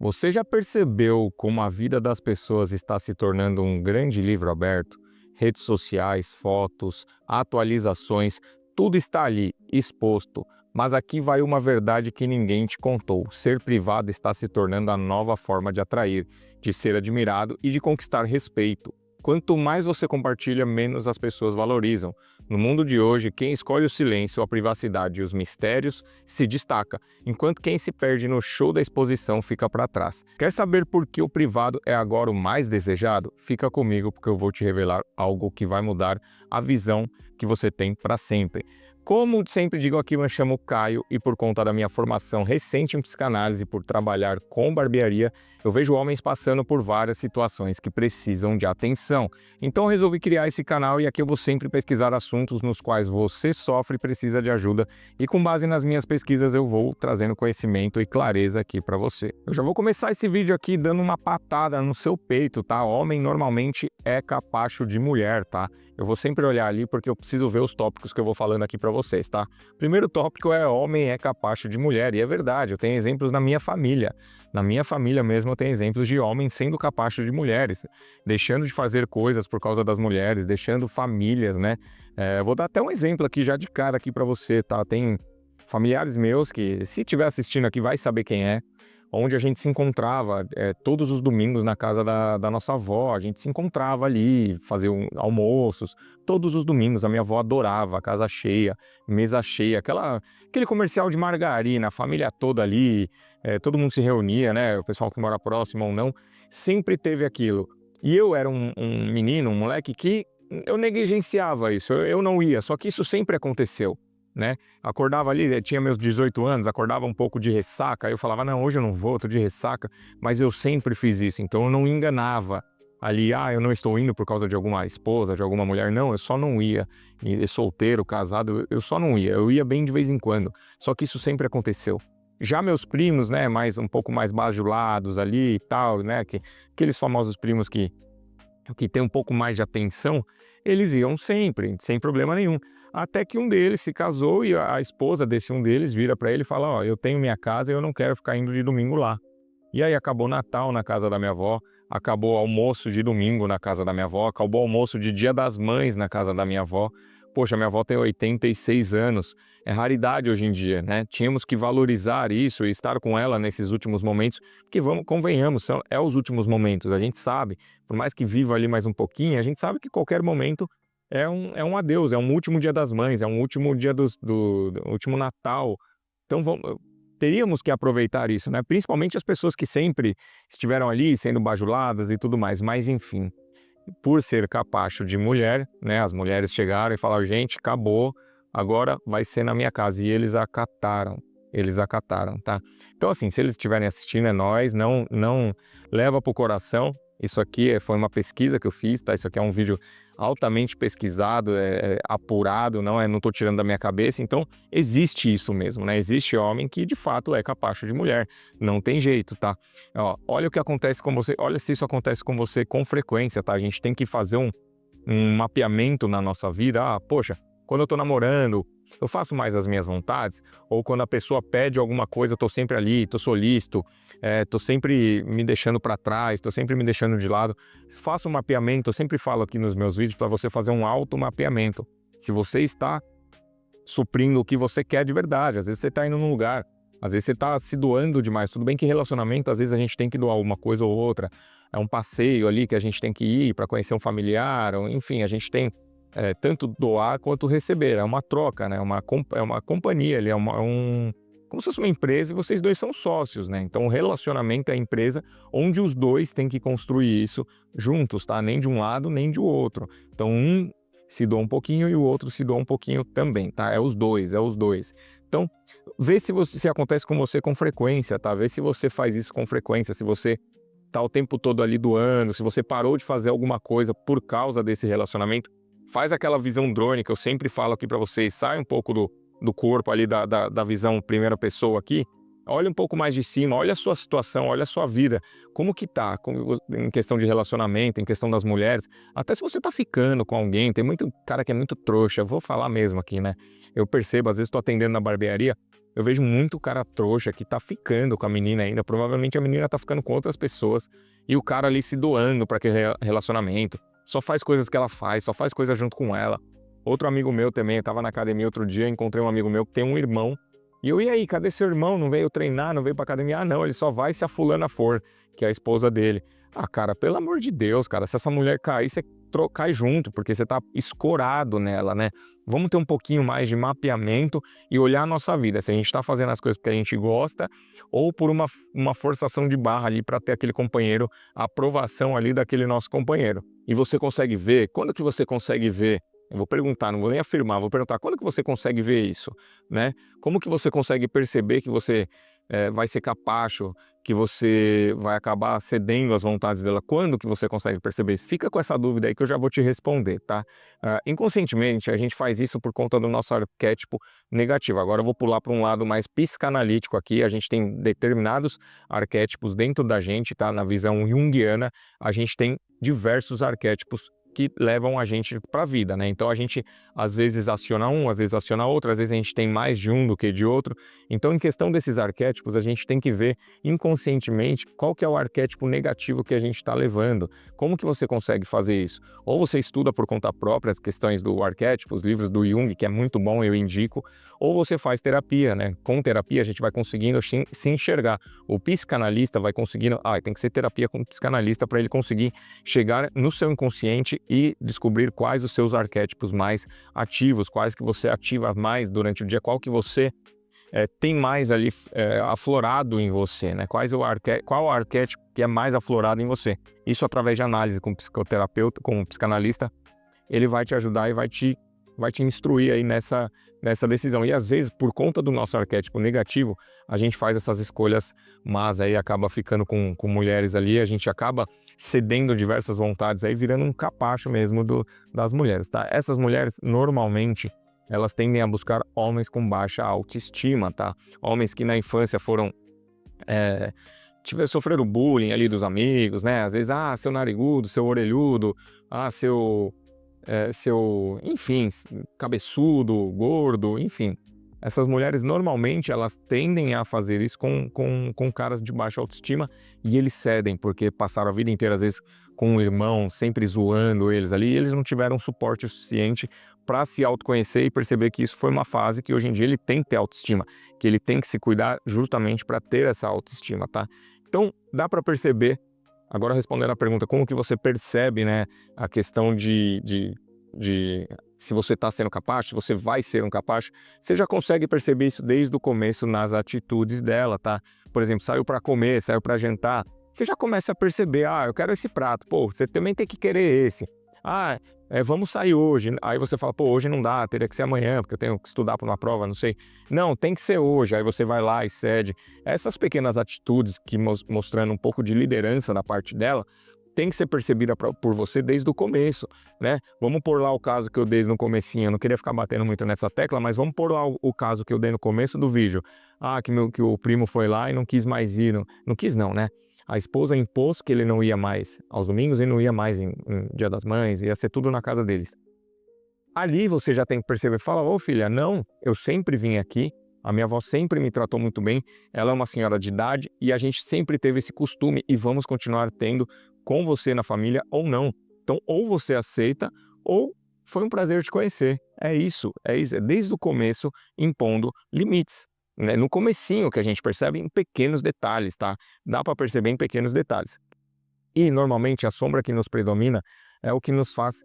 Você já percebeu como a vida das pessoas está se tornando um grande livro aberto? Redes sociais, fotos, atualizações, tudo está ali, exposto. Mas aqui vai uma verdade que ninguém te contou: ser privado está se tornando a nova forma de atrair, de ser admirado e de conquistar respeito. Quanto mais você compartilha, menos as pessoas valorizam. No mundo de hoje, quem escolhe o silêncio, a privacidade e os mistérios se destaca, enquanto quem se perde no show da exposição fica para trás. Quer saber por que o privado é agora o mais desejado? Fica comigo porque eu vou te revelar algo que vai mudar a visão que você tem para sempre. Como sempre digo aqui, eu me chamo Caio e por conta da minha formação recente em psicanálise e por trabalhar com barbearia, eu vejo homens passando por várias situações que precisam de atenção. Então eu resolvi criar esse canal e aqui eu vou sempre pesquisar assuntos nos quais você sofre e precisa de ajuda e com base nas minhas pesquisas eu vou trazendo conhecimento e clareza aqui para você. Eu já vou começar esse vídeo aqui dando uma patada no seu peito, tá? Homem normalmente é capacho de mulher, tá? Eu vou sempre olhar ali porque eu preciso ver os tópicos que eu vou falando aqui para vocês, tá? Primeiro tópico é homem é capacho de mulher, e é verdade, eu tenho exemplos na minha família. Na minha família mesmo eu tenho exemplos de homens sendo capachos de mulheres, deixando de fazer coisas por causa das mulheres, deixando famílias, né? Vou dar até um exemplo aqui já de cara aqui para você, tá? Tem familiares meus que, se estiver assistindo aqui, vai saber quem é, onde a gente se encontrava todos os domingos na casa da nossa avó, a gente se encontrava ali, fazia almoços, todos os domingos, a minha avó adorava, casa cheia, mesa cheia, aquele comercial de margarina, a família toda ali, todo mundo se reunia, né, o pessoal que mora próximo ou não, sempre teve aquilo. E eu era um menino, um moleque que eu negligenciava isso, eu não ia, só que isso sempre aconteceu, né? Acordava ali, tinha meus 18 anos, acordava um pouco de ressaca, aí eu falava, não, hoje eu não vou, tô de ressaca, mas eu sempre fiz isso, então eu não enganava ali, eu não estou indo por causa de alguma esposa, de alguma mulher, não, eu só não ia, e solteiro, casado, eu só não ia, eu ia bem de vez em quando, só que isso sempre aconteceu. Já meus primos, né, um pouco mais bajulados ali e tal, né, aqueles famosos primos que tem um pouco mais de atenção, eles iam sempre, sem problema nenhum. Até que um deles se casou e a esposa desse um deles vira para ele e fala: ó, eu tenho minha casa e eu não quero ficar indo de domingo lá. E aí acabou Natal na casa da minha avó, acabou almoço de domingo na casa da minha avó, acabou almoço de Dia das Mães na casa da minha avó. Poxa, minha avó tem 86 anos, é raridade hoje em dia, né? Tínhamos que valorizar isso e estar com ela nesses últimos momentos, porque vamos, convenhamos, é os últimos momentos, a gente sabe, por mais que viva ali mais um pouquinho, a gente sabe que qualquer momento é um adeus, é um último Dia das Mães, é um último dia do último Natal. Então teríamos que aproveitar isso, né? Principalmente as pessoas que sempre estiveram ali sendo bajuladas e tudo mais, mas enfim, por ser capacho de mulher, né? As mulheres chegaram e falaram, gente, acabou, agora vai ser na minha casa. E eles acataram, tá? Então assim, se eles estiverem assistindo, é nóis, não leva pro coração. Isso aqui foi uma pesquisa que eu fiz, tá? Isso aqui é um vídeo altamente pesquisado, apurado, não tô tirando da minha cabeça. Então, existe isso mesmo, né? Existe homem que de fato é capacho de mulher, não tem jeito, tá? Ó, olha o que acontece com você, olha se isso acontece com você com frequência, tá? A gente tem que fazer um mapeamento na nossa vida. Poxa, quando eu tô namorando, eu faço mais as minhas vontades, ou quando a pessoa pede alguma coisa, eu tô sempre ali, tô solícito, tô sempre me deixando para trás, tô sempre me deixando de lado. Faça um mapeamento, eu sempre falo aqui nos meus vídeos para você fazer um automapeamento. Se você está suprindo o que você quer de verdade, às vezes você tá indo num lugar, às vezes você tá se doando demais. Tudo bem que relacionamento, às vezes a gente tem que doar uma coisa ou outra, é um passeio ali que a gente tem que ir para conhecer um familiar, ou, enfim, a gente tem tanto doar quanto receber, é uma troca, né? É uma companhia, ele como se fosse uma empresa e vocês dois são sócios, né? Então o relacionamento é a empresa onde os dois têm que construir isso juntos, tá? Nem de um lado, nem de outro. Então um se doa um pouquinho e o outro se doa um pouquinho também, tá? É os dois, é os dois. Então, vê se acontece com você com frequência, tá? Vê se você faz isso com frequência, se você tá o tempo todo ali doando, se você parou de fazer alguma coisa por causa desse relacionamento. Faz aquela visão drone que eu sempre falo aqui para vocês, sai um pouco do corpo ali, da visão primeira pessoa aqui, olha um pouco mais de cima, olha a sua situação, olha a sua vida, como que tá, em questão de relacionamento, em questão das mulheres, até se você tá ficando com alguém, tem muito cara que é muito trouxa, eu vou falar mesmo aqui, né? Eu percebo, às vezes tô atendendo na barbearia, Eu vejo muito cara trouxa que tá ficando com a menina ainda, provavelmente a menina tá ficando com outras pessoas, e o cara ali se doando pra aquele relacionamento, só faz coisas que ela faz, só faz coisas junto com ela. Outro amigo meu também, eu tava na academia outro dia, encontrei um amigo meu que tem um irmão, e eu, e aí, cadê seu irmão? Não veio treinar, não veio pra academia? Ah, não, ele só vai se a fulana for, que é a esposa dele. Ah, cara, pelo amor de Deus, cara, se essa mulher cair, você cai junto, porque você tá escorado nela, né? Vamos ter um pouquinho mais de mapeamento e olhar a nossa vida, se a gente tá fazendo as coisas porque a gente gosta ou por uma forçação de barra ali para ter aquele companheiro, a aprovação ali daquele nosso companheiro. E você consegue ver, quando que você consegue ver? Eu vou perguntar, não vou nem afirmar, vou perguntar, quando que você consegue ver isso, né? Como que você consegue perceber que você vai ser capacho, que você vai acabar cedendo às vontades dela? Quando que você consegue perceber isso? Fica com essa dúvida aí que eu já vou te responder, tá? Inconscientemente, a gente faz isso por conta do nosso arquétipo negativo. Agora eu vou pular para um lado mais psicanalítico aqui. A gente tem determinados arquétipos dentro da gente, tá? Na visão junguiana, a gente tem diversos arquétipos que levam a gente para a vida, né? Então a gente às vezes aciona um, às vezes aciona outro, às vezes a gente tem mais de um do que de outro. Então, em questão desses arquétipos, a gente tem que ver inconscientemente qual que é o arquétipo negativo que a gente está levando. Como que você consegue fazer isso? Ou você estuda por conta própria as questões do arquétipo, os livros do Jung, que é muito bom, eu indico, ou você faz terapia, né? Com terapia a gente vai conseguindo se enxergar. O psicanalista vai conseguindo, tem que ser terapia com o psicanalista para ele conseguir chegar no seu inconsciente e descobrir quais os seus arquétipos mais ativos, quais que você ativa mais durante o dia, qual que você tem mais ali aflorado em você, né? Qual o arquétipo que é mais aflorado em você. Isso através de análise com o psicoterapeuta, com o psicanalista, ele vai te ajudar e vai te instruir aí nessa decisão. E às vezes, por conta do nosso arquétipo negativo, a gente faz essas escolhas, mas aí acaba ficando com mulheres ali, a gente acaba cedendo diversas vontades aí, virando um capacho mesmo das mulheres, tá? Essas mulheres, normalmente, elas tendem a buscar homens com baixa autoestima, tá? Homens que na infância foram... sofreram bullying ali dos amigos, né? Às vezes, seu narigudo, seu orelhudo, enfim, cabeçudo, gordo, enfim. Essas mulheres, normalmente, elas tendem a fazer isso com caras de baixa autoestima e eles cedem, porque passaram a vida inteira, às vezes, com um irmão, sempre zoando eles ali, e eles não tiveram suporte suficiente para se autoconhecer e perceber que isso foi uma fase que hoje em dia ele tem que ter autoestima, que ele tem que se cuidar justamente para ter essa autoestima, tá? Então, dá para perceber. Agora, respondendo a pergunta, como que você percebe, né, a questão de se você está sendo capaz, se você vai ser um capaz, você já consegue perceber isso desde o começo nas atitudes dela, tá? Por exemplo, saiu para comer, saiu para jantar, você já começa a perceber, eu quero esse prato, pô, você também tem que querer esse. Vamos sair hoje. Aí você fala, pô, hoje não dá, teria que ser amanhã, porque eu tenho que estudar para uma prova, não sei. Não, tem que ser hoje. Aí você vai lá e cede. Essas pequenas atitudes que mostrando um pouco de liderança da parte dela, tem que ser percebida por você desde o começo, né? Vamos pôr lá o caso que eu dei no comecinho, eu não queria ficar batendo muito nessa tecla, mas vamos pôr lá o caso que eu dei no começo do vídeo. Que o primo foi lá e não quis mais ir, não quis não, né? A esposa impôs que ele não ia mais aos domingos e não ia mais em Dia das Mães, ia ser tudo na casa deles. Ali você já tem que perceber, fala, ô filha, não, eu sempre vim aqui, a minha avó sempre me tratou muito bem, ela é uma senhora de idade e a gente sempre teve esse costume e vamos continuar tendo com você na família ou não. Então, ou você aceita ou foi um prazer te conhecer. É isso, é desde o começo impondo limites. Né? No comecinho que a gente percebe em pequenos detalhes, tá? Dá para perceber em pequenos detalhes. E normalmente a sombra que nos predomina é o que nos faz...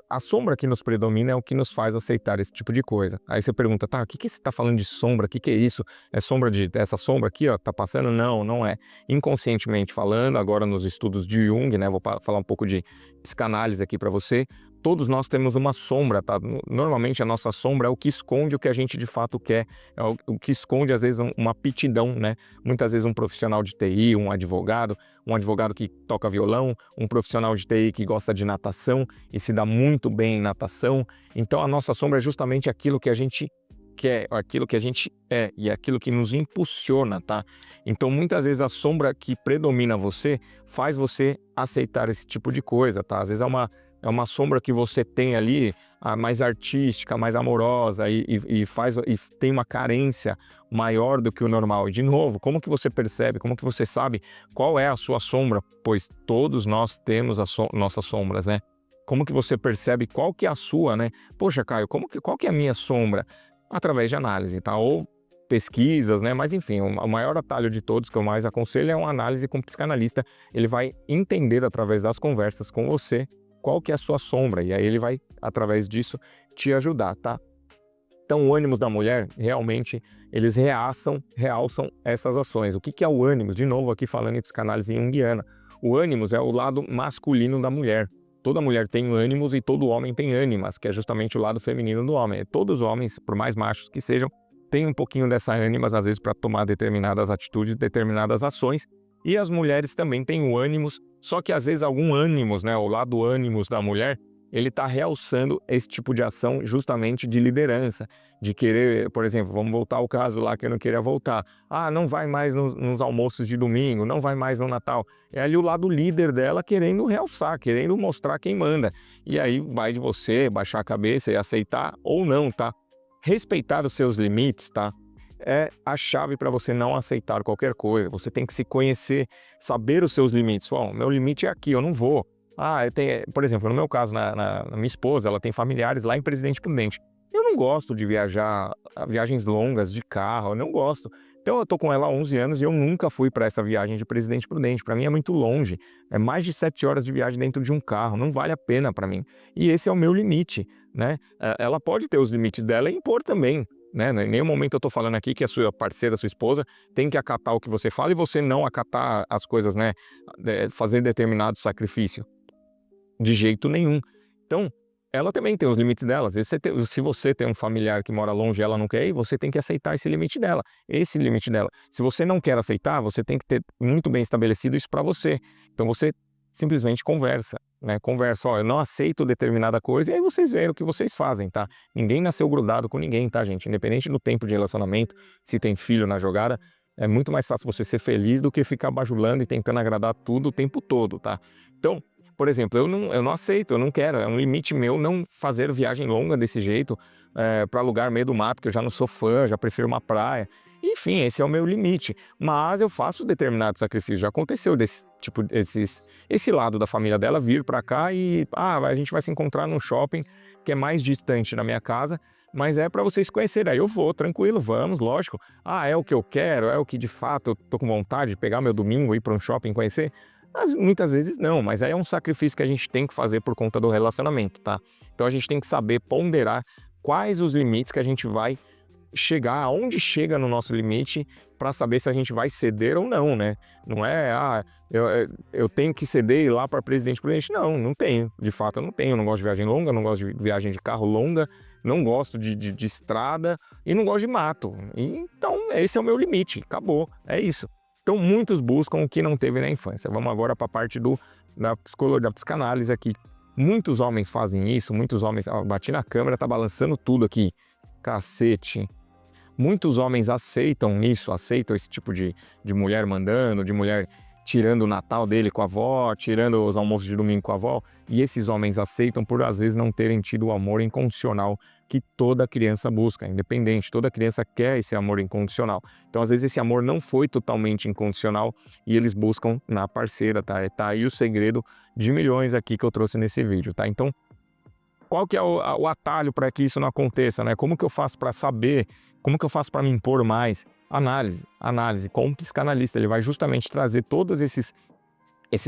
A sombra que nos predomina é o que nos faz aceitar esse tipo de coisa. Aí você pergunta, tá, o que você está falando de sombra? O que é isso? É sombra essa sombra aqui, ó, tá passando? Não, não é. Inconscientemente falando, agora nos estudos de Jung, né, vou falar um pouco de psicanálise aqui para você, todos nós temos uma sombra, tá? Normalmente a nossa sombra é o que esconde o que a gente de fato quer, é o que esconde às vezes uma aptidão, né? Muitas vezes um profissional de TI, um advogado que toca violão, um profissional de TI que gosta de natação e se dá muito bem em natação. Então a nossa sombra é justamente aquilo que a gente quer, aquilo que a gente é e aquilo que nos impulsiona, tá? Então muitas vezes a sombra que predomina você faz você aceitar esse tipo de coisa, tá? Às vezes é uma É uma sombra que você tem ali, mais artística, mais amorosa e tem uma carência maior do que o normal. E de novo, como que você percebe, como que você sabe qual é a sua sombra? Pois todos nós temos nossas sombras, né? Como que você percebe qual que é a sua, né? Poxa, Caio, qual que é a minha sombra? Através de análise, tá? Ou pesquisas, né? Mas enfim, o maior atalho de todos que eu mais aconselho é uma análise com o psicanalista. Ele vai entender através das conversas com você qual que é a sua sombra, e aí ele vai, através disso, te ajudar, tá? Então, o ânimos da mulher, realmente, eles realçam essas ações. O que que é o ânimos? De novo, aqui falando em psicanálise junguiana. O ânimos é o lado masculino da mulher. Toda mulher tem ânimos e todo homem tem ânimas, que é justamente o lado feminino do homem. Todos os homens, por mais machos que sejam, têm um pouquinho dessa ânimas, às vezes, para tomar determinadas atitudes, determinadas ações. E as mulheres também têm o ânimos, só que às vezes algum ânimos, né, o lado ânimos da mulher, ele está realçando esse tipo de ação justamente de liderança, de querer, por exemplo, vamos voltar ao caso lá que eu não queria voltar. Ah, não vai mais nos almoços de domingo, não vai mais no Natal. É ali o lado líder dela querendo realçar, querendo mostrar quem manda. E aí vai de você baixar a cabeça e aceitar ou não, tá? Respeitar os seus limites, tá? É a chave para você não aceitar qualquer coisa. Você tem que se conhecer, saber os seus limites. Bom, meu limite é aqui, eu não vou. Eu tenho, por exemplo, no meu caso, na minha esposa, ela tem familiares lá em Presidente Prudente. Eu não gosto de viajar, viagens longas de carro, eu não gosto. Então eu tô com ela há 11 anos e eu nunca fui para essa viagem de Presidente Prudente. Para mim é muito longe, é mais de 7 horas de viagem dentro de um carro, não vale a pena para mim. E esse é o meu limite, né? Ela pode ter os limites dela e impor também, né? Em nenhum momento eu tô falando aqui que a sua parceira, a sua esposa, tem que acatar o que você fala e você não acatar as coisas, né? Fazer determinado sacrifício. De jeito nenhum. Então, ela também tem os limites dela. Às vezes se você tem um familiar que mora longe e ela não quer ir, você tem que aceitar esse limite dela, esse limite dela. Se você não quer aceitar, você tem que ter muito bem estabelecido isso para você. Então você simplesmente conversa, né? Conversa, ó, eu não aceito determinada coisa, e aí vocês veem o que vocês fazem, tá? Ninguém nasceu grudado com ninguém, tá, gente? Independente do tempo de relacionamento, se tem filho na jogada, é muito mais fácil você ser feliz do que ficar bajulando e tentando agradar tudo o tempo todo, tá? Então, por exemplo, eu não aceito, eu não quero, é um limite meu não fazer viagem longa desse jeito, para lugar meio do mato, que eu já não sou fã, já prefiro uma praia. Enfim, esse é o meu limite, mas eu faço determinado sacrifício. Já aconteceu desse tipo, esse lado da família dela vir para cá e a gente vai se encontrar num shopping que é mais distante da minha casa, mas é para vocês conhecerem. Aí eu vou, tranquilo, vamos, lógico. É o que eu quero, é o que de fato eu tô com vontade de pegar meu domingo e ir para um shopping conhecer. Mas muitas vezes não, mas aí é um sacrifício que a gente tem que fazer por conta do relacionamento, tá? Então a gente tem que saber ponderar quais os limites que a gente vai chegar, aonde chega no nosso limite, para saber se a gente vai ceder ou não, né? Não é, eu tenho que ceder e ir lá para Presidente Prudente. Não, não tenho. De fato, eu não tenho. Eu não gosto de viagem longa, não gosto de viagem de carro longa, não gosto de estrada e não gosto de mato. Então, esse é o meu limite. Acabou. É isso. Então, muitos buscam o que não teve na infância. Vamos agora para a parte da psicologia, da psicanálise aqui. Muitos homens fazem isso, muitos homens... bati na câmera, tá balançando tudo aqui. Cacete. Muitos homens aceitam isso, aceitam esse tipo de mulher mandando, de mulher tirando o Natal dele com a avó, tirando os almoços de domingo com a avó. E esses homens aceitam por, às vezes, não terem tido o amor incondicional que toda criança busca, independente. Toda criança quer esse amor incondicional. Então, às vezes, esse amor não foi totalmente incondicional e eles buscam na parceira, tá? Tá aí o segredo de milhões aqui que eu trouxe nesse vídeo, tá? Então, qual que é o atalho para que isso não aconteça, né? Como que eu faço para saber? Como que eu faço para me impor mais? Análise com um psicanalista. Ele vai justamente trazer todos esses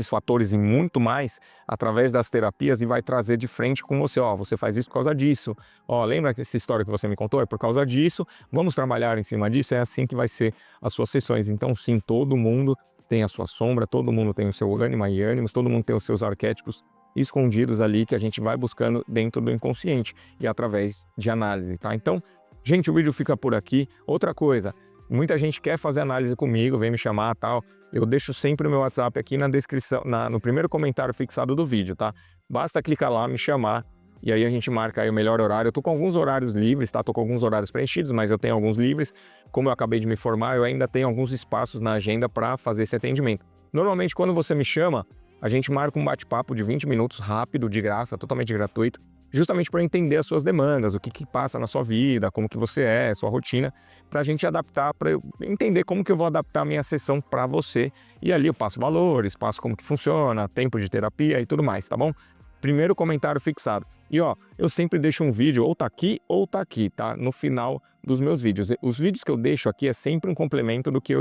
fatores e muito mais através das terapias e vai trazer de frente com você, ó, você faz isso por causa disso, ó, lembra essa história que você me contou? É por causa disso, vamos trabalhar em cima disso, é assim que vai ser as suas sessões. Então sim, todo mundo tem a sua sombra, todo mundo tem o seu ânima e ânimos, todo mundo tem os seus arquétipos escondidos ali que a gente vai buscando dentro do inconsciente e através de análise, tá? Então, gente, o vídeo fica por aqui. Outra coisa, muita gente quer fazer análise comigo, vem me chamar, tal. Eu deixo sempre o meu WhatsApp aqui na descrição, no primeiro comentário fixado do vídeo, tá? Basta clicar lá, me chamar, e aí a gente marca aí o melhor horário. Eu tô com alguns horários livres, tá? Tô com alguns horários preenchidos, mas eu tenho alguns livres. Como eu acabei de me formar, eu ainda tenho alguns espaços na agenda para fazer esse atendimento. Normalmente, quando você me chama, A gente marca um bate-papo de 20 minutos rápido, de graça, totalmente gratuito, justamente para entender as suas demandas, o que passa na sua vida, como que você é, sua rotina, para a gente adaptar, para eu entender como que eu vou adaptar a minha sessão para você. E ali eu passo valores, passo como que funciona, tempo de terapia e tudo mais, tá bom? Primeiro comentário fixado. E ó, eu sempre deixo um vídeo ou tá aqui, tá? No final dos meus vídeos. Os vídeos que eu deixo aqui é sempre um complemento do que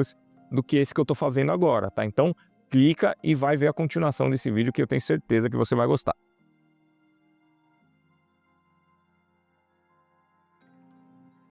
esse que eu tô fazendo agora, tá? Então, clica e vai ver a continuação desse vídeo que eu tenho certeza que você vai gostar.